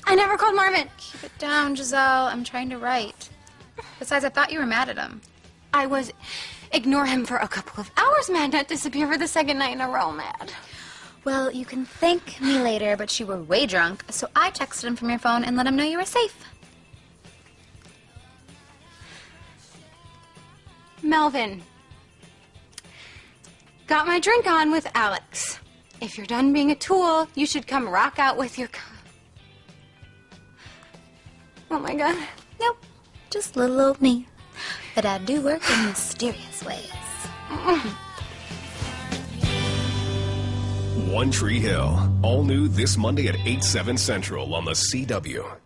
I never called Marvin. Keep it down, Giselle. I'm trying to write. Besides, I thought you were mad at him. I was. Ignore him for a couple of hours mad, not disappear for the second night in a row mad. Well, you can thank me later, but you were way drunk, so I texted him from your phone and let him know you were safe. Melvin. Got my drink on with Alex. If you're done being a tool, you should come rock out with your... Oh, my God. Nope. Just little old me. But I do work in mysterious ways. One Tree Hill. All new this Monday at 8/7 Central on the CW.